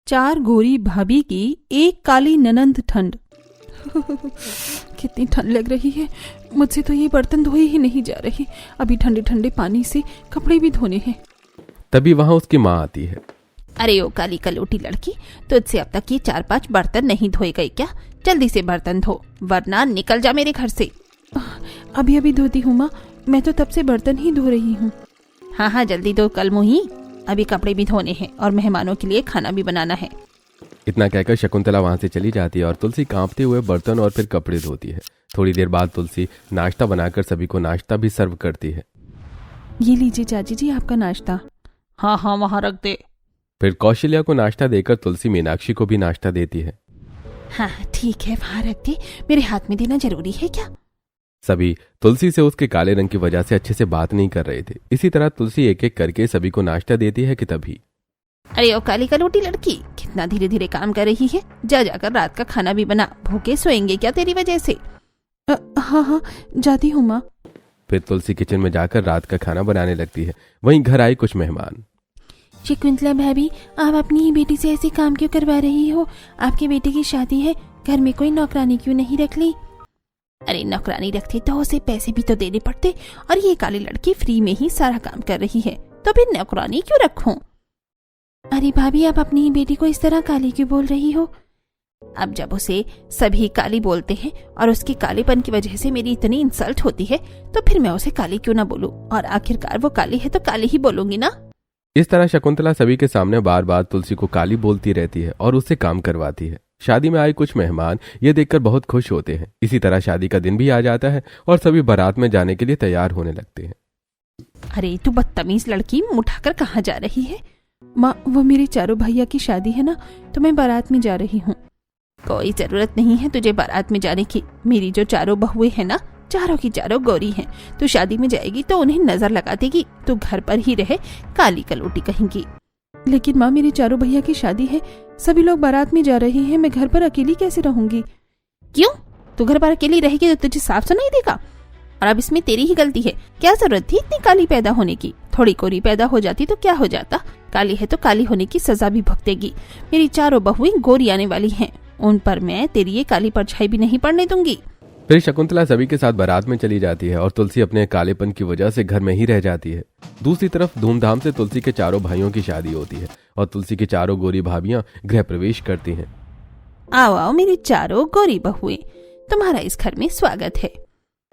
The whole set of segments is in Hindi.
4 गोरी भाभी की एक काली ननंद ठंड। कितनी ठंड लग रही है, मुझसे तो ये बर्तन धोए ही नहीं जा रहे। अभी ठंडे ठंडे पानी से कपड़े भी धोने हैं। तभी वहाँ उसकी माँ आती है। अरे ओ काली कलोटी लड़की, तुझसे अब तक ये 4-5 बर्तन नहीं धोए गए क्या? जल्दी से बर्तन धो वरना निकल जा मेरे घर से। अभी अभी धोती हूँ माँ, मैं तो तब से बर्तन ही धो रही हूँ। हाँ जल्दी दो कलमुही, अभी कपड़े भी धोने हैं और मेहमानों के लिए खाना भी बनाना है। इतना कहकर शकुंतला वहाँ से चली जाती है और तुलसी कांपते हुए बर्तन और फिर कपड़े धोती है। थोड़ी देर बाद तुलसी नाश्ता बनाकर सभी को नाश्ता भी सर्व करती है। ये लीजिए चाची जी आपका नाश्ता। हाँ वहाँ रख दे। फिर कौशल्या को नाश्ता देकर तुलसी मीनाक्षी को भी नाश्ता देती है। हाँ ठीक है, वहाँ रख दे, मेरे हाथ में देना जरूरी है क्या? सभी तुलसी से उसके काले रंग की वजह से अच्छे से बात नहीं कर रहे थे। इसी तरह तुलसी एक एक करके सभी को नाश्ता देती है कि तभी अरे ओ काली कलोटी लड़की, कितना धीरे धीरे काम कर रही है। जाकर रात का खाना भी बना, भूखे सोएंगे क्या तेरी वजह से? हाँ जाती हूँ माँ। फिर तुलसी किचन में जाकर रात का खाना बनाने लगती है। वहीं घर आए कुछ मेहमान। शकुंतला भाभी, आप अपनी ही बेटी से ऐसे काम क्यों करवा रही हो? आपके बेटे की शादी है, घर में कोई नौकरानी क्यों नहीं रख ली? अरे नौकरानी रखती तो उसे पैसे भी तो देने पड़ते, और ये काली लड़की फ्री में ही सारा काम कर रही है, तो फिर नौकरानी क्यों रखूं? अरे भाभी, आप अपनी ही बेटी को इस तरह काली क्यों बोल रही हो? अब जब उसे सभी काली बोलते हैं और उसके कालेपन की वजह से मेरी इतनी इंसल्ट होती है, तो फिर मैं उसे काली क्यों ना बोलूं? और आखिरकार वो काली है तो काली ही बोलूंगी ना। इस तरह शकुंतला सभी के सामने बार बार तुलसी को काली बोलती रहती है और उससे काम करवाती है। शादी में आए कुछ मेहमान ये देखकर बहुत खुश होते हैं। इसी तरह शादी का दिन भी आ जाता है और सभी बारात में जाने के लिए तैयार होने लगते हैं। अरे तू बदतमीज लड़की, उठाकर कहाँ जा रही है? माँ, वो मेरे चारों भैया की शादी है ना, तो मैं बारात में जा रही हूँ। कोई जरूरत नहीं है तुझे बारात में जाने की। मेरी जो चारों बहुएं हैं ना, चारों की चारों गौरी हैं। तू शादी में जाएगी तो उन्हें नजर लगा देगी। तू घर पर ही रहे, काली कलोटी कहेंगी। लेकिन माँ, मेरे चारों भैया की शादी है, सभी लोग बारात में जा रहे हैं, मैं घर पर अकेली कैसे रहूंगी? क्यों? तू घर पर अकेली रहेगी तो तुझे साफ सुनाई देगा, और अब इसमें तेरी ही गलती है। क्या जरूरत थी इतनी काली पैदा होने की? थोड़ी कोरी पैदा हो जाती तो क्या हो जाता? काली है तो काली होने की सजा भी भुगतेगी। मेरी चारों बहुएं गोरी आने वाली हैं, उन पर मैं तेरी ये काली परछाई भी नहीं पड़ने दूंगी। फिर शकुंतला सभी के साथ बारात में चली जाती है और तुलसी अपने कालेपन की वजह से घर में ही रह जाती है। दूसरी तरफ धूमधाम से तुलसी के चारों भाइयों की शादी होती है और तुलसी की चारों गोरी भाभियां गृह प्रवेश करती हैं। आओ मेरी चारों गोरी बहुएं, तुम्हारा इस घर में स्वागत है।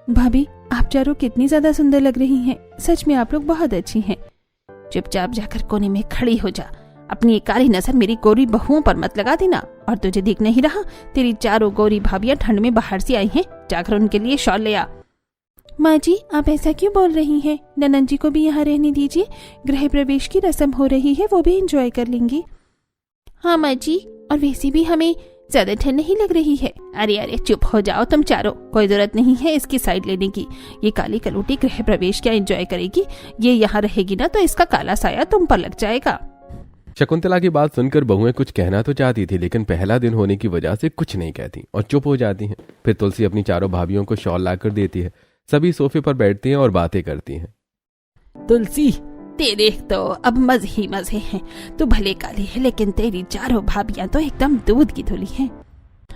भाभी, आप चारों कितनी ज्यादा सुंदर लग रही हैं। सच में आप लोग बहुत अच्छी हैं। चुपचाप जाकर कोने में खड़ी हो जा। अपनी एक काली नजर मेरी गोरी बहुओं पर मत लगा देना। और तुझे दिख नहीं रहा, तेरी चारों गोरी भाभियां ठंड में बाहर से आई हैं, जाकर उनके लिए शॉल ले आ। माँ जी, आप ऐसा क्यों बोल रही हैं? ननंद जी को भी यहाँ रहने दीजिए, गृह प्रवेश की रस्म हो रही है, वो भी एंजॉय कर लेंगी। हाँ माँ जी, और वैसे भी हमें ज्यादा ठंड नहीं लग रही है। अरे चुप हो जाओ तुम चारों, कोई जरूरत नहीं है इसकी साइड लेने की। ये काली कलोटी गृह प्रवेश क्या एंजॉय करेगी? ये यहाँ रहेगी ना तो इसका काला साया तुम पर लग जाएगा। शकुंतला की बात सुनकर बहुएं कुछ कहना तो चाहती थी, लेकिन पहला दिन होने की वजह से कुछ नहीं कहती और चुप हो जाती हैं। फिर तुलसी अपनी चारों भाभियों को शॉल लाकर देती है। सभी सोफे पर बैठती हैं और बातें करती हैं। तुलसी, तेरे तो अब मजे ही मजे हैं। तू भले काली है, लेकिन तेरी चारों भाभियां तो एकदम दूध की धुली हैं।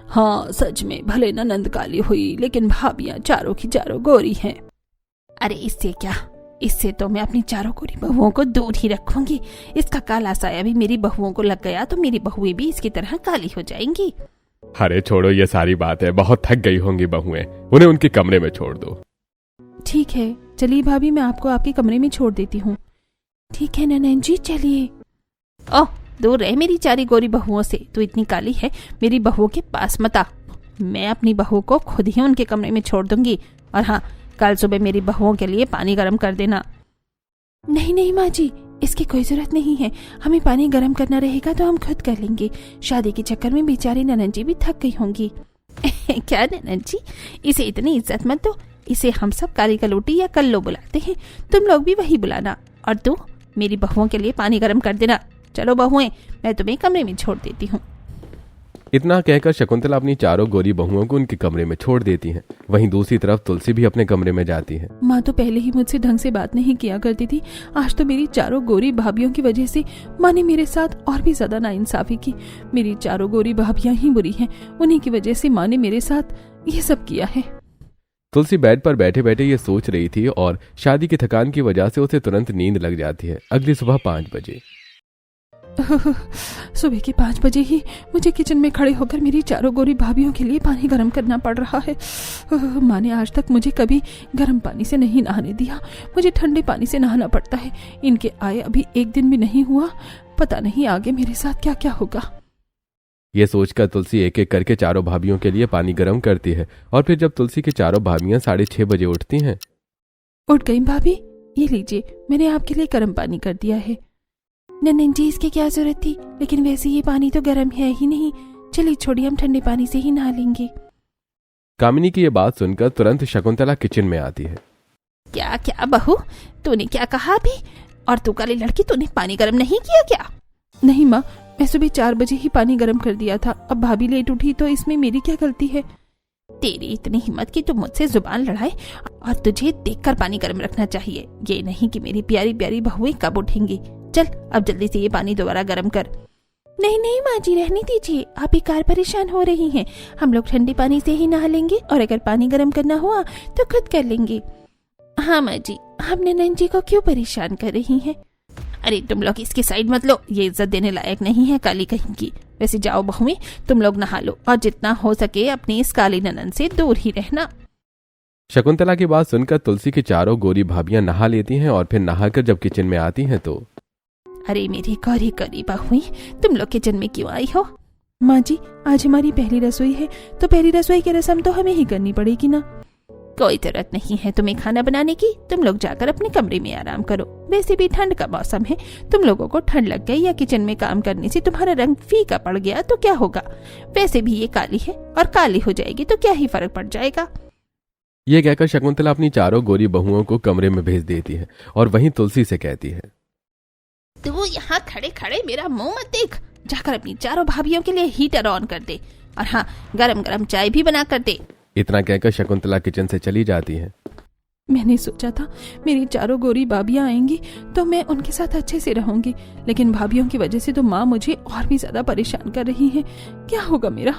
हाँ सच में, भले ननंद काली हुई, लेकिन भाभियां चारों की चारों गोरी हैं। अरे इससे क्या, इससे तो मैं अपनी चारों गोरी बहुओं को दूर ही रखूंगी। इसका काला साया भी मेरी बहुओं को लग गया तो मेरी बहुएं भी इसकी तरह काली हो जाएंगी। अरे छोड़ो ये सारी बात है, बहुत थक गई होंगी बहुएं, उन्हें उनके कमरे में छोड़ दो। ठीक है, चलिए भाभी, मैं आपको आपके कमरे में छोड़ देती हूँ। ठीक है ननंद जी, चलिए। ओह, दूर रहे मेरी चारी गोरी बहुओं से। तू इतनी काली है, मेरी बहुओं के पास मत आ। मैं अपनी बहू को खुद ही उनके कमरे में छोड़ दूंगी। और हाँ, कल सुबह मेरी बहुओं के लिए पानी गर्म कर देना। नहीं माँ जी, इसकी कोई जरूरत नहीं है। हमें पानी गर्म करना रहेगा तो हम खुद कर लेंगे। शादी के चक्कर में बेचारी ननंद जी भी थक गई होंगी। क्या ननंद जी, इसे इतनी इज्जत मत दो। इसे हम सब काली कलोटी या कल्लो बुलाते हैं, तुम लोग भी वही बुलाना। और तू मेरी बहुओं के लिए पानी गर्म कर देना। चलो बहुएं, मैं तुम्हें कमरे में छोड़ देती हूँ। इतना कहकर शकुंतला अपनी चारों गोरी बहुओं को उनके कमरे में छोड़ देती हैं। वहीं दूसरी तरफ तुलसी भी अपने कमरे में जाती है। माँ तो पहले ही मुझसे ढंग से बात नहीं किया करती थी, आज तो मेरी चारों गोरी भाभियों की वजह से माँ ने मेरे साथ और भी ज्यादा नाइंसाफी की। मेरी चारों गोरी भाभियां ही बुरी हैं, उन्हीं की वजह से माँ ने मेरे साथ ये सब किया है। तुलसी बेड पर बैठे बैठे ये सोच रही थी और शादी की थकान की वजह से उसे तुरंत नींद लग जाती है। अगली सुबह 5 बजे सुबह के 5 बजे ही मुझे किचन में खड़े होकर मेरी चारों गोरी भाभियों के लिए पानी गर्म करना पड़ रहा है। माँ ने आज तक मुझे कभी गर्म पानी से नहीं नहाने दिया, मुझे ठंडे पानी से नहाना पड़ता है। इनके आए अभी एक दिन भी नहीं हुआ, पता नहीं आगे मेरे साथ क्या क्या होगा। ये सोचकर तुलसी एक एक करके चारों भाभियों के लिए पानी गर्म करती है और फिर जब तुलसी की चारों भाभियां 6:30 बजे उठती हैं। उठ गई भाभी, ये लीजिए मैंने आपके लिए गर्म पानी कर दिया है। ननन जी इसकी क्या जरूरत थी, लेकिन वैसे ये पानी तो गर्म है ही नहीं, चलिए छोड़िए हम ठंडे पानी से ही नहा लेंगे। कामिनी की ये बात सुनकर तुरंत शकुंतला किचन में आती है। क्या क्या बहू, तूने क्या कहा अभी? और तू काली लड़की, तूने पानी गर्म नहीं किया क्या? नहीं माँ, मैं सुबह 4 बजे ही पानी गर्म कर दिया था, अब भाभी लेट उठी तो इसमें मेरी क्या गलती है। तेरी इतनी हिम्मत कि तू मुझसे जुबान लड़ाए, और तुझे देखकर पानी गर्म रखना चाहिए, ये नहीं कि मेरी प्यारी प्यारी बहुएं कब उठेंगी। चल अब जल्दी से ये पानी दोबारा गर्म कर। नहीं नहीं माँ जी, रहने दीजिए, आप बेकार परेशान हो रही हैं। हम लोग ठंडे पानी से ही नहा लेंगे और अगर पानी गर्म करना हुआ तो खुद कर लेंगे। हाँ माँ जी। हम ननन जी को क्यों परेशान कर रही हैं? अरे तुम लोग इसकी साइड मत लो, ये इज्जत देने लायक नहीं है काली कहीं की। वैसे जाओ बहुएं, तुम लोग नहा लो और जितना हो सके अपनी इस काली ननन से दूर ही रहना। शकुंतला की बात सुनकर तुलसी की चारों गोरी भाभियां नहा लेती हैं और फिर नहाकर जब किचन में आती हैं तो अरे मेरी गौरी गौरी बहुएं, तुम लोग किचन में क्यों आई हो? माँ जी आज हमारी पहली रसोई है, तो पहली रसोई की रस्म तो हमें ही करनी पड़ेगी ना। कोई जरूरत नहीं है तुम्हें खाना बनाने की, तुम लोग जाकर अपने कमरे में आराम करो। वैसे भी ठंड का मौसम है, तुम लोगों को ठंड लग गई या किचन में काम करने से तुम्हारा रंग फीका पड़ गया तो क्या होगा? वैसे भी ये काली है और काली हो जाएगी तो क्या ही फर्क पड़ जाएगा। ये कहकर शकुंतला अपनी चारों गोरी बहुओं को कमरे में भेज देती है और वहीं तुलसी से कहती है, तू यहाँ खड़े खड़े मेरा मुंह मत देख, जाकर अपनी चारों भाभियों के लिए हीटर ऑन कर दे और हाँ गरम गरम चाय भी बना कर दे। इतना कहकर शकुंतला किचन से चली जाती है। मैंने सोचा था मेरी चारों गोरी भाभियां आएंगी तो मैं उनके साथ अच्छे से रहूंगी, लेकिन भाभियों की वजह से तो माँ मुझे और भी ज्यादा परेशान कर रही है। क्या होगा मेरा?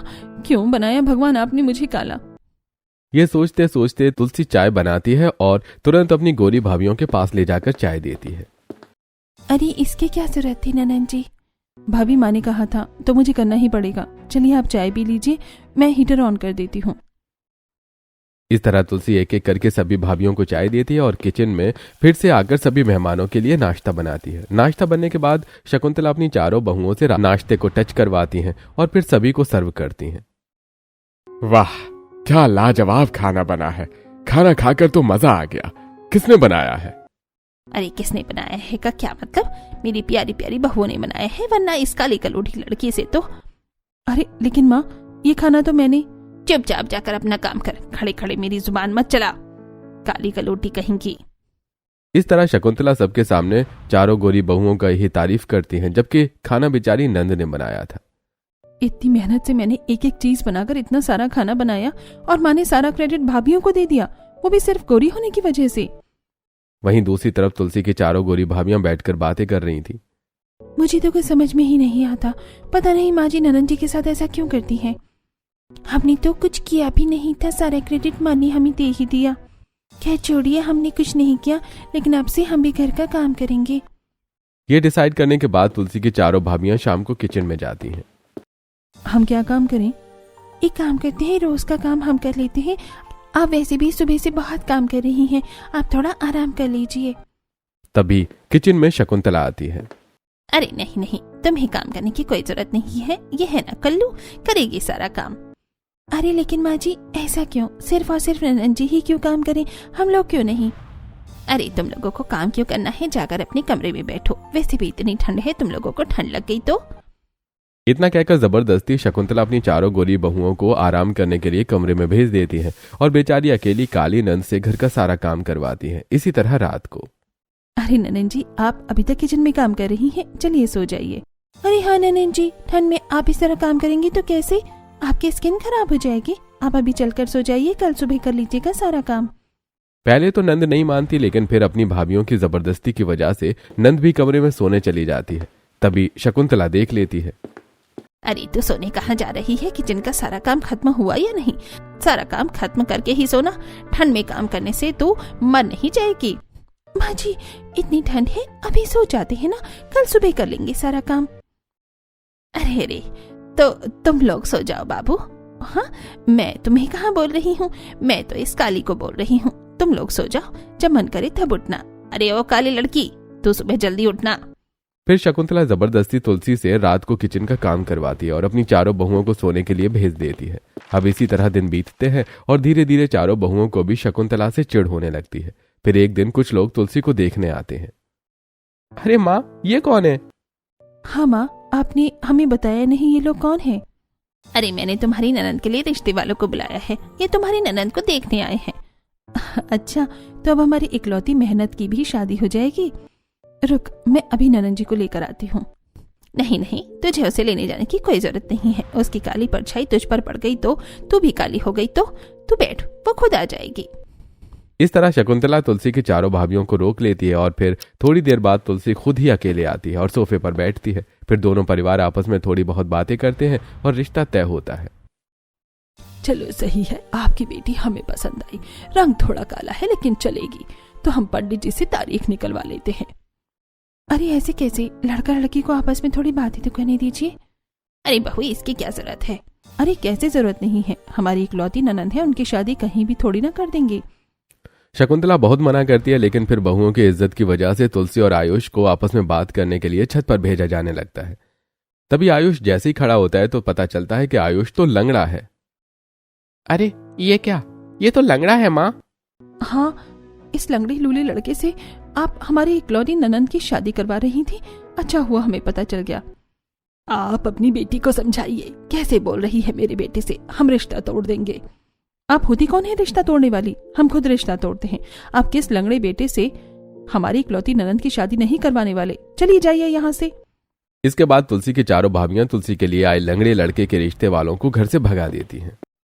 क्यों बनाया भगवान आपने मुझे काला? ये सोचते सोचते तुलसी चाय बनाती है और तुरंत अपनी गोरी भाभियों के पास ले जाकर चाय देती है। अरे इसकी क्या जरूरत थी ननन जी? भाभी माँ ने कहा था तो मुझे करना ही पड़ेगा। चलिए आप चाय पी लीजिए, मैं हीटर ऑन कर देती हूँ। इस तरह तुलसी एक एक करके सभी भाभियों को चाय देती है और किचन में फिर से आकर सभी मेहमानों के लिए नाश्ता बनाती है। नाश्ता बनने के बाद शकुंतला अपनी चारों बहुओं से नाश्ते को टच करवाती हैं और फिर सभी को सर्व करती हैं। वाह क्या लाजवाब खाना बना है, खाना खाकर तो मजा आ गया। किसने बनाया है? अरे किसने बनाया है का क्या मतलब? मेरी प्यारी प्यारी बहुओं ने बनाया है, वरना इस काली कलूठी लड़की से तो। अरे लेकिन माँ ये खाना तो मैंने। चुपचाप जाकर अपना काम कर, खड़े खड़े मेरी जुबान मत चला, काली कलूटी कहीं की। इस तरह शकुंतला सबके सामने चारों गोरी बहुओं का ही तारीफ करती हैं, जबकि खाना बेचारी नंद ने बनाया था। इतनी मेहनत से मैंने एक एक चीज बनाकर इतना सारा खाना बनाया और माँ ने सारा क्रेडिट भाभियों को दे दिया, वो भी सिर्फ गोरी होने की वजह से। वहीं दूसरी तरफ तुलसी की चारों गोरी भाभियां बैठकर बातें कर रही थी। मुझे तो कुछ समझ में ही नहीं आता, पता नहीं माँ जी ननन जी के साथ ऐसा क्यों करती है। हमने तो कुछ किया भी नहीं था, सारा क्रेडिट माँ ने हमें दे ही दिया। खैर छोड़िए, हमने कुछ नहीं किया, लेकिन अब से हम भी घर का काम करेंगे। ये डिसाइड करने के बाद तुलसी की चारों भाभियां शाम को किचन में जाती हैं। हम क्या काम करें? एक काम करते हैं, रोज का काम हम कर लेते हैं। आप वैसे भी सुबह से बहुत काम कर रही हैं, आप थोड़ा आराम कर लीजिए। तभी किचन में शकुंतला आती है। अरे नहीं नहीं, तुम्हें काम करने की कोई जरूरत नहीं है, ये है ना कल्लू, करेगी सारा काम। अरे लेकिन माँ जी ऐसा क्यों? सिर्फ और सिर्फ ननन जी ही क्यों काम करें, हम लोग क्यों नहीं? अरे तुम लोगों को काम क्यों करना है, जाकर अपने कमरे में बैठो। वैसे भी इतनी ठंड है, तुम लोगों को ठंड लग गई तो। इतना कहकर जबरदस्ती शकुंतला अपनी चारों गोरी बहुओं को आराम करने के लिए कमरे में भेज देती है और बेचारी अकेली काली नंद से घर का सारा काम करवाती है। इसी तरह रात को। अरे ननन जी आप अभी तक किचन में काम कर रही हैं, चलिए सो जाइए। अरे हाँ ननन जी, ठंड में आप इस तरह काम करेंगी तो कैसे? आपकी स्किन खराब हो जाएगी। आप अभी चलकर सो जाइए, कल सुबह कर लीजिएगा सारा काम। पहले तो नंद नहीं मानती, लेकिन फिर अपनी भाभीियों की जबरदस्ती की वजह से नंद भी कमरे में सोने चली जाती है। तभी शकुंतला देख लेती है। अरे तू सोने कहाँ जा रही है? किचन का सारा काम खत्म हुआ या नहीं? सारा काम खत्म करके ही सोना, ठंड में काम करने से तू मर नहीं जाएगी। माँ जी इतनी ठंड है, अभी सो जाते हैं ना, कल सुबह कर लेंगे सारा काम। अरे रे, तो तुम लोग सो जाओ बाबू। हाँ, मैं तुम्हें कहाँ बोल रही हूँ, मैं तो इस काली को बोल रही हूँ। तुम लोग सो जाओ, जब मन करे तब उठना। अरे ओ काली लड़की, तू सुबह जल्दी उठना। फिर शकुंतला जबरदस्ती तुलसी से रात को किचन का काम करवाती है और अपनी चारों बहुओं को सोने के लिए भेज देती है। अब इसी तरह दिन बीतते हैं और धीरे धीरे चारों बहुओं को भी शकुंतला से चिढ़ होने लगती है। फिर एक दिन कुछ लोग तुलसी को देखने आते हैं। अरे माँ, ये कौन है? हाँ माँ, आपने हमें बताया नहीं ये लोग कौन है? अरे मैंने तुम्हारी ननद के लिए रिश्ते वालों को बुलाया है, ये तुम्हारी ननद को देखने आए हैं। अच्छा, तो अब हमारी इकलौती मेहनत की भी शादी हो जाएगी। रुक, मैं अभी ननन जी को लेकर आती हूँ। नहीं नहीं, तुझे उसे लेने जाने की कोई जरूरत नहीं है। उसकी काली परछाई तुझ पर पड़ गई तो तू भी काली हो गई तो तू बैठ, वो खुद आ जाएगी। इस तरह शकुंतला तुलसी की चारों भाभीियों को रोक लेती है और फिर थोड़ी देर बाद तुलसी खुद ही अकेले आती है और सोफे पर बैठती है। फिर दोनों परिवार आपस में थोड़ी बहुत बातें करते हैं और रिश्ता तय होता है। चलो सही है, आपकी बेटी हमें पसंद आई। रंग थोड़ा काला है लेकिन चलेगी, तो हम पंडित जी से तारीख निकलवा लेते हैं। अरे ऐसे कैसे? लड़का लड़की को आपस में थोड़ी बातें तो करने दीजिए। अरे बहू, इसकी क्या जरूरत है? अरे कैसे जरूरत नहीं है, हमारी इकलौती ननंद है, उनकी शादी कहीं भी थोड़ी ना कर देंगे। शकुंतला बहुत मना करती है, लेकिन फिर बहुओं की इज्जत की वजह से तुलसी और आयुष को आपस में बात करने के लिए छत पर भेजा जाने लगता है। तभी आयुष जैसे ही खड़ा होता है तो पता चलता है कि आयुष तो लंगड़ा है। अरे ये क्या? ये तो लंगड़ा है माँ। हाँ, इस लंगड़े लूले लड़के से आप हमारी इकलौती ननंद की शादी करवा रही थी। अच्छा हुआ हमें पता चल गया। आप अपनी बेटी को समझाइए, कैसे बोल रही है मेरे बेटे से, हम रिश्ता तोड़ देंगे। आप होती कौन है रिश्ता तोड़ने वाली? हम खुद रिश्ता तोड़ते हैं। आप किस लंगड़े बेटे से हमारी इकलौती ननंद की शादी नहीं करवाने वाले? चलिए जाइए यहाँ से। इसके बाद तुलसी की चारों भाभियां तुलसी के लिए आए लंगड़े लड़के के रिश्ते वालों को घर से भगा देती हैं।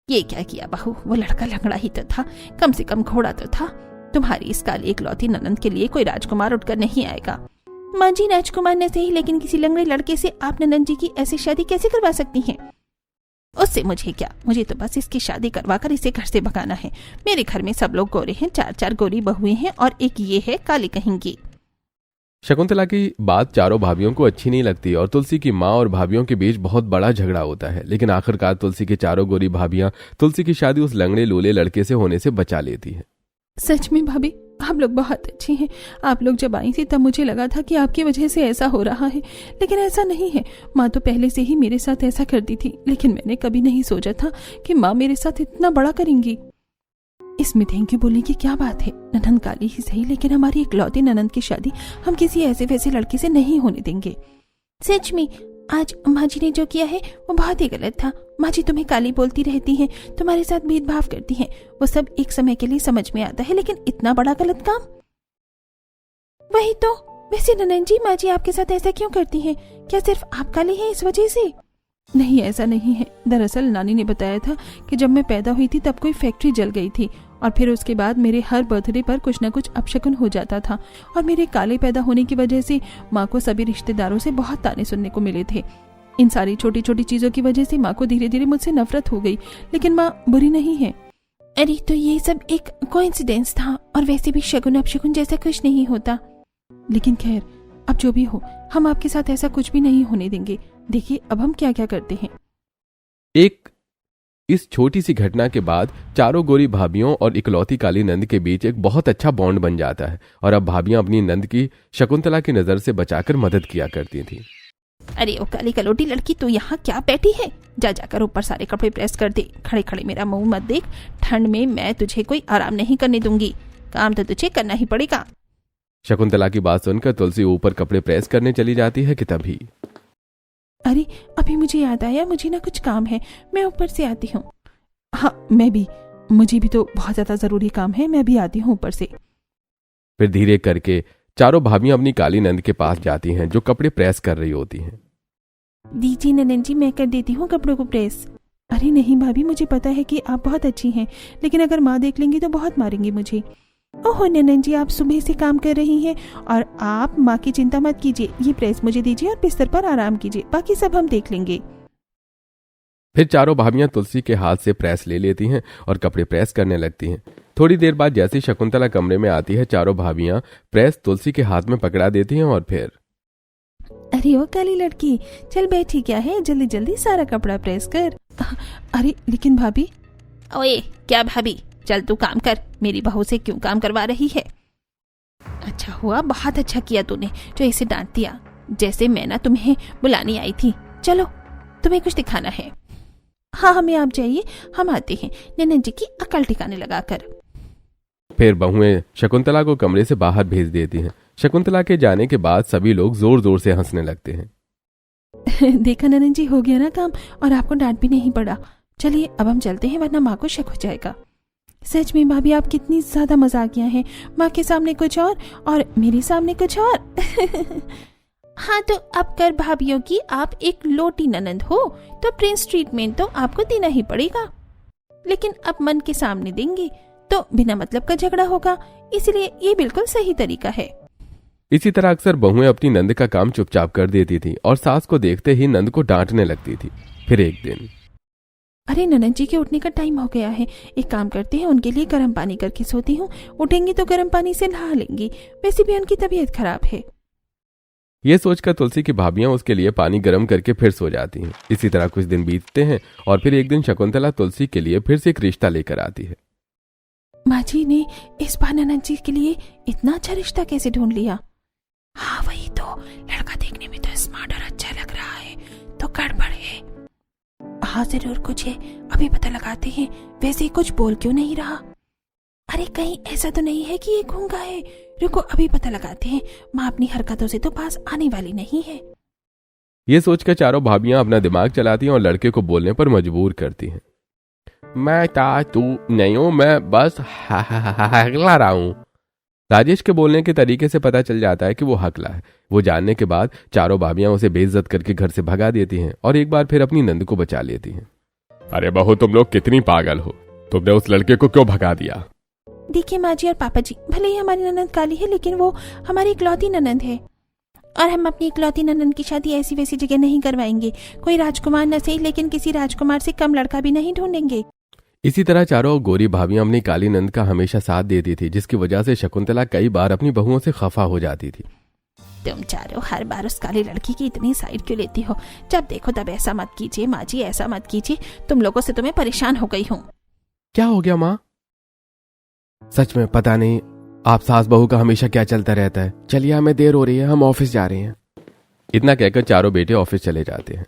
ये क्या किया बहू, वो लड़का लंगड़ा ही तो था, कम से कम घोड़ा तो था। तुम्हारी इस काली इकलौती ननंद के लिए कोई राजकुमार उठकर नहीं आएगा। माँ जी, राजकुमार न सही, लेकिन किसी लंगड़े लड़के से आप ननंद जी की ऐसी शादी कैसे करवा सकती हैं? उससे मुझे क्या, मुझे तो बस इसकी शादी करवाकर इसे घर से भगाना है। मेरे घर में सब लोग गोरे हैं, 4-4 गोरी बहुएं हैं और एक ये है काली कहेंगी। शकुंतला की बात चारों भाभियों को अच्छी नहीं लगती और तुलसी की माँ और भाभियों के बीच बहुत बड़ा झगड़ा होता है। लेकिन आखिरकार तुलसी की चारों गोरी भाभियां तुलसी की शादी उस लंगड़े लूले लड़के से होने से बचा लेती हैं। सच में भाभी, आप लोग बहुत अच्छी हैं। आप लोग जब आई थी तब मुझे लगा था कि आपकी वजह से ऐसा हो रहा है, लेकिन ऐसा नहीं है। माँ तो पहले से ही मेरे साथ ऐसा करती थी, लेकिन मैंने कभी नहीं सोचा था कि माँ मेरे साथ इतना बड़ा करेंगी। इसमें थैंक यू बोलने की क्या बात है? ननंद काली ही सही, लेकिन हमारी इकलौती ननंद की शादी हम किसी ऐसे वैसे लड़के से नहीं होने देंगे। सच में आज माँ जी ने जो किया है वो बहुत ही गलत था। माँ जी तुम्हें काली बोलती रहती हैं, तुम्हारे साथ भेदभाव करती हैं, वो सब एक समय के लिए समझ में आता है, लेकिन इतना बड़ा गलत काम। वही तो। वैसे ननंद जी, माँ जी आपके साथ ऐसा क्यों करती हैं? क्या सिर्फ आप काली हैं इस वजह से? नहीं, ऐसा नहीं है। दरअसल नानी ने बताया था कि जब मैं पैदा हुई थी तब कोई फैक्ट्री जल गई थी और फिर उसके बाद मेरे हर बर्थडे पर कुछ न कुछ अपशकुन हो जाता था और मेरे काले पैदा होने की वजह से माँ को सभी रिश्तेदारों से बहुत ताने सुनने को मिले थे। इन सारी छोटी छोटी चीजों की वजह से माँ को धीरे धीरे मुझसे नफरत हो गई, लेकिन माँ बुरी नहीं है। अरे तो ये सब एक कोइंसिडेंस था, और वैसे भी शगुन अपशगुन जैसा कुछ नहीं होता। लेकिन खैर, अब जो भी हो, हम आपके साथ ऐसा कुछ भी नहीं होने देंगे। देखिए अब हम क्या क्या करते हैं। इस छोटी सी घटना के बाद चारों गोरी भाभियों और इकलौती काली नंद के बीच एक बहुत अच्छा बॉन्ड बन जाता है और अब भाभियां अपनी नंद की शकुंतला की नजर से बचाकर मदद किया करती थी। अरे ओ काली कलोटी लड़की, तू यहाँ क्या बैठी है? जा जाकर ऊपर सारे कपड़े प्रेस कर दे। खड़े खड़े मेरा मुंह मत देख, ठंड में मैं तुझे कोई आराम नहीं करने दूंगी। काम तो तुझे करना ही पड़ेगा। शकुंतला की बात सुनकर तुलसी ऊपर कपड़े प्रेस करने चली जाती है कि तभी अरे अभी मुझे याद आया, मुझे ना कुछ काम है, मैं ऊपर से आती हूँ। हाँ मैं भी, मुझे भी तो बहुत ज्यादा जरूरी काम है, मैं भी आती हूँ ऊपर से। फिर धीरे करके चारों भाभियां अपनी काली नंद के पास जाती हैं जो कपड़े प्रेस कर रही होती हैं। दीजिए ननन जी, मैं कर देती हूँ कपड़ों को प्रेस। अरे नहीं भाभी, मुझे पता है कि आप बहुत अच्छी हैं, लेकिन अगर माँ देख लेंगी तो बहुत मारेंगी मुझे। ओहो ननन जी, आप सुबह से काम कर रही हैं और आप माँ की चिंता मत कीजिए। ये प्रेस मुझे दीजिए और बिस्तर पर आराम कीजिए, बाकी सब हम देख लेंगे। फिर चारों भाभियां तुलसी के हाथ से प्रेस ले लेती हैं और कपड़े प्रेस करने लगती हैं। थोड़ी देर बाद जैसे शकुंतला कमरे में आती है, चारों भाभियां प्रेस तुलसी के हाथ में पकड़ा देती हैं और फिर अरे ओ काली लड़की, चल बैठी क्या है, जल्दी जल्दी सारा कपड़ा प्रेस कर। अरे लेकिन भाभी। ओए क्या भाभी, चल तू काम कर, मेरी बहू से क्यों काम करवा रही है? अच्छा हुआ, बहुत अच्छा किया तूने जो इसे डांट दिया। जैसे मैं ना तुम्हें बुलाने आई थी। चलो तुम्हें कुछ दिखाना है। हाँ हमें आप जाइए, हम आते हैं ननन जी की अकल ठिकाने लगाकर। फिर बहुएं शकुंतला को कमरे से बाहर भेज देती हैं। शकुंतला के जाने के बाद सभी लोग जोर जोर से हंसने लगते हैं। देखा ननन जी, हो गया ना काम और आपको डांट भी नहीं पड़ा। चलिए अब हम चलते हैं, वरना माँ को शक हो जाएगा। सच में भाभी, आप कितनी ज्यादा मजाकिया हैं। माँ के सामने कुछ और मेरे सामने कुछ और। हाँ तो अब कर भाभियों की आप एक लोटी ननंद हो तो प्रिंस ट्रीटमेंट तो आपको देना ही पड़ेगा, लेकिन अब मन के सामने देंगे तो बिना मतलब का झगड़ा होगा, इसलिए ये बिल्कुल सही तरीका है। इसी तरह अक्सर बहुएं अपनी नंद का काम चुपचाप कर देती थी और सास को देखते ही नंद को डांटने लगती थी। फिर एक दिन, अरे ननन जी के उठने का टाइम हो गया है, एक काम करते हैं, उनके लिए गर्म पानी करके सोती हूँ। उठेंगी तो गर्म पानी से नहा लेंगी, वैसे भी उनकी तबीयत खराब है। ये सोचकर तुलसी की भाभियां उसके लिए पानी गर्म करके फिर सो जाती हैं। इसी तरह कुछ दिन बीतते हैं और फिर एक दिन शकुंतला तुलसी के लिए फिर से एक रिश्ता लेकर आती है। माँ जी ने इस बार ननन जी के लिए इतना अच्छा रिश्ता कैसे ढूंढ लिया? हाँ वही तो, लड़का देखने में तो स्मार्ट और अच्छा लग रहा है, तो गड़बड़ है। हाँ जरूर कुछ है, अभी पता लगाते हैं। वैसे ही कुछ बोल क्यों नहीं रहा? अरे कहीं ऐसा तो नहीं है कि ये गूंगा है? रुको अभी पता लगाते हैं, माँ अपनी हरकतों से तो पास आने वाली नहीं है। ये सोचकर चारों भाभियां अपना दिमाग चलाती हैं और लड़के को बोलने पर मजबूर करती हैं। मैं तू नहीं हूं, मैं बस हकला रहा हूं। राजेश के बोलने के तरीके से पता चल जाता है कि वो हकला है। वो जानने के बाद चारों भाभियां उसे बेइज्जत करके घर से भगा देती हैं और एक बार फिर अपनी नंद को बचा लेती हैं। अरे बहू, तुम लोग कितनी पागल हो, तुमने उस लड़के को क्यों भगा दिया? देखिए माँ जी और पापा जी, भले ही हमारी ननद काली है, लेकिन वो हमारी इकलौती ननद है और हम अपनी इकलौती ननद की शादी ऐसी वैसी जगह नहीं करवाएंगे। कोई राजकुमार न सही, लेकिन किसी राजकुमार से कम लड़का भी नहीं ढूंढेंगे। इसी तरह चारों गोरी भाभियां अपनी काली नंद का हमेशा साथ देती थी, जिसकी वजह से शकुंतला कई बार अपनी बहुओं से खफा हो जाती थी। तुम चारों हर बार उस काली लड़की की इतनी साइड क्यों लेती हो? जब देखो तब ऐसा मत कीजिए माँ जी, ऐसा मत कीजिए, तुम लोगों से तुम्हें परेशान हो गई हूँ। क्या हो गया माँ? सच में पता नहीं आप सास बहू का हमेशा क्या चलता रहता है। चलिए हमें देर हो रही है, हम ऑफिस जा रहे हैं। इतना कहकर चारों बेटे ऑफिस चले जाते हैं।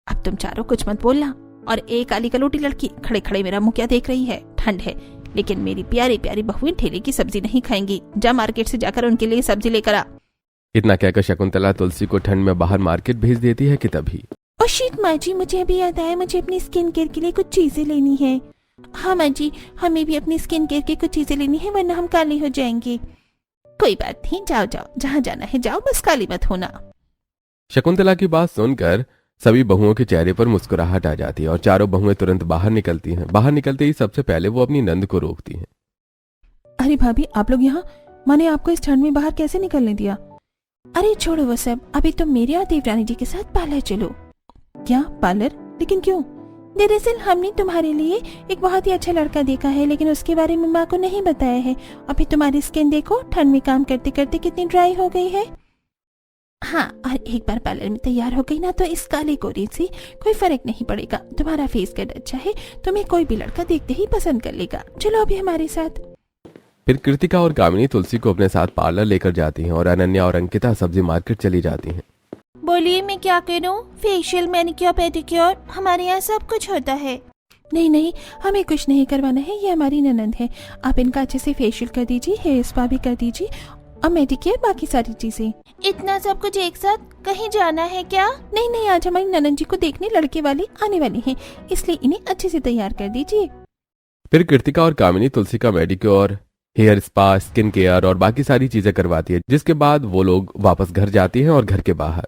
अब तुम चारों कुछ मत बोलना। और एक काली कलोटी लड़की खड़े खड़े मेरा मुंह क्या देख रही है? ठंड है, लेकिन मेरी प्यारी प्यारी बहुएं ठेले की सब्जी नहीं खाएंगी। जा मार्केट से जाकर उनके लिए सब्जी लेकर आ। इतना कहकर शकुंतला तुलसी को ठंड में बाहर मार्केट भेज देती है कि तभी, ओ शिट माँ जी, मुझे अभी याद आया, मुझे अपनी स्किन केयर के लिए कुछ चीजें लेनी है। हाँ माँ जी, हमें भी अपनी स्किन केयर की कुछ चीजें लेनी है, वरना हम काली हो जाएंगे। कोई बात नहीं, जाओ जाओ, जहाँ जाना है जाओ, बस काली मत होना। शकुंतला की बात सुनकर सभी बहुओं के चेहरे पर मुस्कुराहट आ जाती है और चारों बहुएं तुरंत बाहर निकलती हैं। बाहर निकलते ही सबसे पहले वो अपनी नंद को रोकती हैं। अरे भाभी, आप लोग यहाँ, माँ ने आपको इस ठंड में बाहर कैसे निकलने दिया? अरे छोड़ो वो सब, अभी तुम मेरे और देवरानी जी के साथ पार्लर चलो। क्या पार्लर? लेकिन क्यों? दरअसल हमने तुम्हारे लिए एक बहुत ही अच्छा लड़का देखा है, लेकिन उसके बारे में माँ को नहीं बताया है। अभी तुम्हारी स्किन देखो, ठंड में काम करते करते कितनी ड्राई हो गई है। हाँ, और एक बार पार्लर में तैयार हो गई ना तो इस काले गोरी से कोई फर्क नहीं पड़ेगा। तुम्हारा फेस कट अच्छा है, तुम्हें कोई भी लड़का देखते ही पसंद कर लेगा। चलो अभी हमारे साथ। फिर कृतिका और कामिनी तुलसी को अपने साथ पार्लर लेकर जाती हैं और अनन्या और अंकिता सब्जी मार्केट चली जाती हैं। बोलिए मैं क्या करूं? फेशियल, मैनिक्योर, पेडिक्योर, हमारे यहाँ सब कुछ होता है। नहीं नहीं, हमें कुछ नहीं करवाना है, ये हमारी ननद है। आप इनका अच्छे से फेशियल कर दीजिए, हेयर स्पा भी कर दीजिए और मेडिकेयर, बाकी सारी चीजें। इतना सब कुछ एक साथ? कहीं जाना है क्या? नहीं नहीं, आज हमारी ननद जी को देखने लड़के वाले आने वाली हैं, इसलिए इन्हें अच्छे से तैयार कर दीजिए। फिर कृतिका और कामिनी तुलसी का medicure, hair spa, skin care और बाकी सारी चीजें करवाती है, जिसके बाद वो लोग वापस घर जाती हैं और घर के बाहर,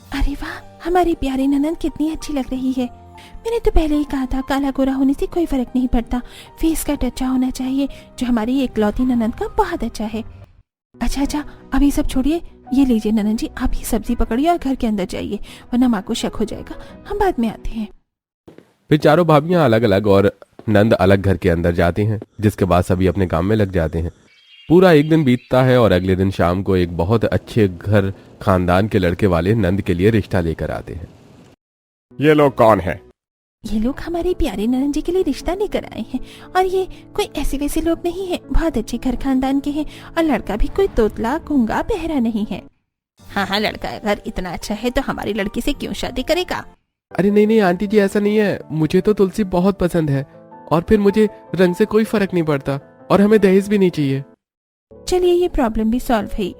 अरे वाह, हमारी प्यारी ननद कितनी अच्छी लग रही है। मैंने तो पहले ही कहा था काला गोरा होने से कोई फर्क नहीं पड़ता, फेस कट अच्छा होना चाहिए, जो हमारी एकलौती ननद का बहुत अच्छा है। अच्छा अभी सब छोड़िए, ये लीजिए ननद जी, आप ही सब्जी पकड़िए और घर के अंदर जाइए, वरना माँ को शक हो जाएगा। हम बाद में आते हैं। फिर चारों भाभियां अलग अलग और नंद अलग घर के अंदर जाती हैं, जिसके बाद सभी अपने काम में लग जाते हैं। पूरा एक दिन बीतता है और अगले दिन शाम को एक बहुत अच्छे घर खानदान के लड़के वाले नंद के लिए रिश्ता लेकर आते हैं। ये लोग कौन है? ये लोग हमारे प्यारे ननद जी के लिए रिश्ता लेकर आए हैं, और ये कोई ऐसे वैसे लोग नहीं हैं, बहुत अच्छे घर खानदान के हैं, और लड़का भी कोई तोतला गूंगा बहरा नहीं है। हाँ, लड़का अगर इतना अच्छा है तो हमारी लड़की से क्यों शादी करेगा? अरे नहीं आंटी जी, ऐसा नहीं है, मुझे तो तुलसी बहुत पसंद है, और फिर मुझे रंग से कोई फर्क नहीं पड़ता, और हमें दहेज भी नहीं चाहिए। चलिए, ये प्रॉब्लम भी सॉल्व है।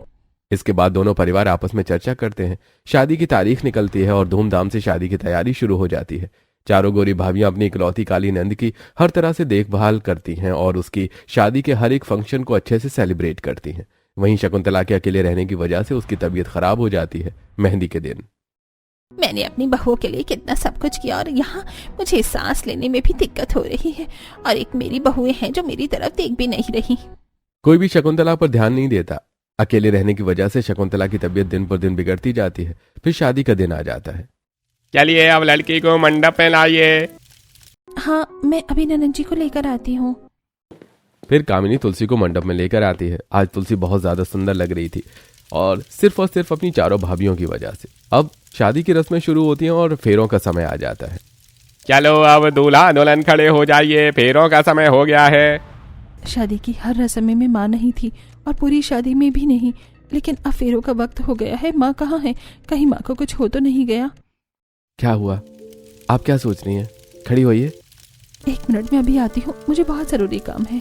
इसके बाद दोनों परिवार आपस में चर्चा करते हैं। शादी की तारीख निकलती है और धूमधाम से शादी की तैयारी शुरू हो जाती है। चारों गोरी भाभियां अपनी इकलौती काली नंद की हर तरह से देखभाल करती हैं और उसकी शादी के हर एक फंक्शन को अच्छे से सेलिब्रेट करती हैं। वहीं शकुंतला के अकेले रहने की वजह से उसकी तबीयत खराब हो जाती है। मेहंदी के दिन मैंने अपनी बहू के लिए कितना सब कुछ किया, और यहाँ मुझे सांस लेने में भी दिक्कत हो रही है, और एक मेरी बहुएं हैं जो मेरी तरफ देख भी नहीं रही। कोई भी शकुंतला पर ध्यान नहीं देता। अकेले रहने की वजह से शकुंतला की तबीयत दिन पर दिन बिगड़ती जाती है। फिर शादी का दिन आ जाता है। चलिए अब लड़की को मंडप में लाइए। हाँ, मैं अभी ननद जी को लेकर आती हूँ। फिर कामिनी तुलसी को मंडप में लेकर आती है। आज तुलसी बहुत ज्यादा सुंदर लग रही थी, और सिर्फ अपनी चारों भाभियों की वजह से। अब शादी की रस्में शुरू होती हैं और फेरों का समय आ जाता है। चलो अब दूल्हा दुल्हन खड़े हो जाइए, फेरों का समय हो गया है। शादी की हर रस्म में माँ नहीं थी, और पूरी शादी में भी नहीं, लेकिन अब फेरों का वक्त हो गया है। माँ कहाँ है? कहीं माँ को कुछ हो तो नहीं गया? क्या हुआ? आप क्या सोच रही हैं? खड़ी होइए। 1 मिनट में अभी आती हूँ, मुझे बहुत जरूरी काम है।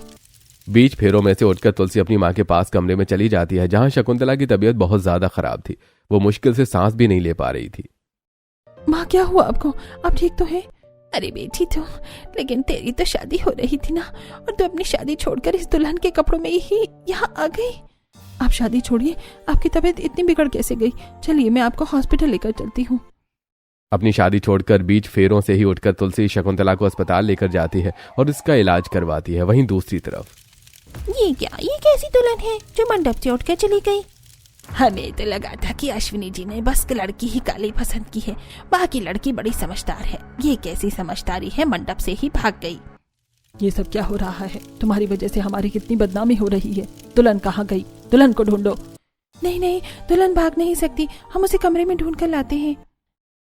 बीच फेरों में से उठकर तुलसी अपनी माँ के पास कमरे में चली जाती है, जहां शकुंतला की तबीयत बहुत ज्यादा खराब थी। वो मुश्किल से सांस भी नहीं ले पा रही थी। माँ, क्या हुआ आपको? आप ठीक तो है? अरे बेटी, तो लेकिन तेरी तो शादी हो रही थी ना, और तू अपनी शादी छोड़कर इस दुल्हन के कपड़ों में ही यहाँ आ गई। आप शादी छोड़िए, आपकी तबीयत इतनी बिगड़ कैसे गई? चलिए, मैं आपको हॉस्पिटल लेकर चलती हूँ। अपनी शादी छोड़कर बीच फेरों से ही उठकर तुलसी शकुंतला को अस्पताल लेकर जाती है और इसका इलाज करवाती है। वहीं दूसरी तरफ ये कैसी दुल्हन है जो मंडप से उठकर चली गई? हमें तो लगा था कि अश्विनी जी ने बस लड़की ही काली पसंद की है, बाकी लड़की बड़ी समझदार है। ये कैसी समझदारी है, मंडप से ही भाग गई। ये सब क्या हो रहा है? तुम्हारी वजह से हमारी कितनी बदनामी हो रही है। दुल्हन कहाँ गई? दुल्हन को ढूंढो। नहीं, दुल्हन भाग नहीं सकती, हम उसे कमरे में ढूंढ कर लाते हैं।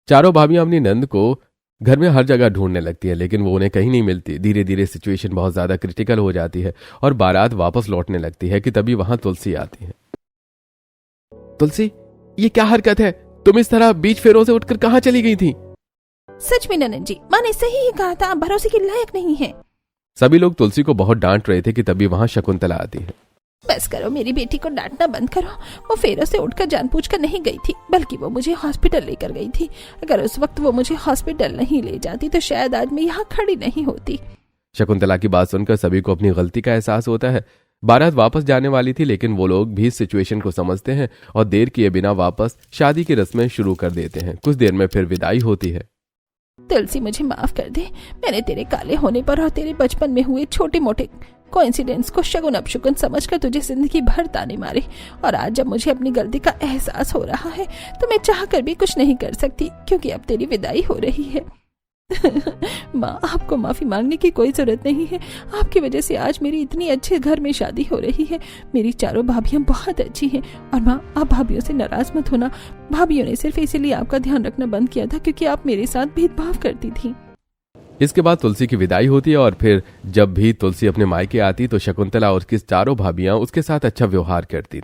चारों भाभियां अपनी नंद को घर में हर जगह ढूंढने लगती है, लेकिन वो उन्हें कहीं नहीं मिलती। धीरे धीरे सिचुएशन बहुत ज्यादा क्रिटिकल हो जाती है और बारात वापस लौटने लगती है कि तभी वहां तुलसी आती है। तुलसी, ये क्या हरकत है? तुम इस तरह बीच फेरों से उठकर कहाँ चली गई थी? सच में ननद जी, माँ ने सही ही कहा था, आप भरोसे के लायक नहीं है। सभी लोग तुलसी को बहुत डांट रहे थे कि तभी वहां शकुंतला आती है। बस करो, मेरी बेटी को डांटना बंद करो। वो फेरों से उठकर जानबूझकर नहीं गई थी, बल्कि वो मुझे हॉस्पिटल लेकर गई थी। अगर उस वक्त वो मुझे हॉस्पिटल नहीं ले जाती तो शायद आज मैं यहाँ खड़ी नहीं होती। शकुंतला की बात सुनकर सभी को अपनी गलती का एहसास होता है। बारात वापस जाने वाली थी, लेकिन वो लोग भी इस सिचुएशन को समझते हैं और देर किए बिना वापस शादी की रस्में शुरू कर देते हैं। कुछ देर में फिर विदाई होती है। तुलसी, मुझे माफ कर दे। मैंने तेरे काले होने पर और तेरे बचपन में हुए छोटे मोटे कोइंसिडेंस को शगुन अपशगुन समझकर तुझे जिंदगी भर ताने मारे, और आज जब मुझे अपनी गलती का एहसास हो रहा है तो मैं चाहकर भी कुछ नहीं कर सकती, क्योंकि अब तेरी विदाई हो रही है। माँ, आपको माफी मांगने की कोई जरूरत नहीं है। आपकी वजह से आज मेरी इतनी अच्छे घर में शादी हो रही है। मेरी चारों भाभियां बहुत अच्छी हैं, और माँ, आप भाभियों से नाराज मत होना। भाभियों ने सिर्फ इसीलिए आपका ध्यान रखना बंद किया था क्योंकि आप मेरे साथ भेदभाव करती थी। इसके बाद तुलसी की विदाई होती है और फिर जब भी तुलसी अपने मायके आती तो शकुंतला और उसकी चारों भाभियां उसके साथ अच्छा व्यवहार करती।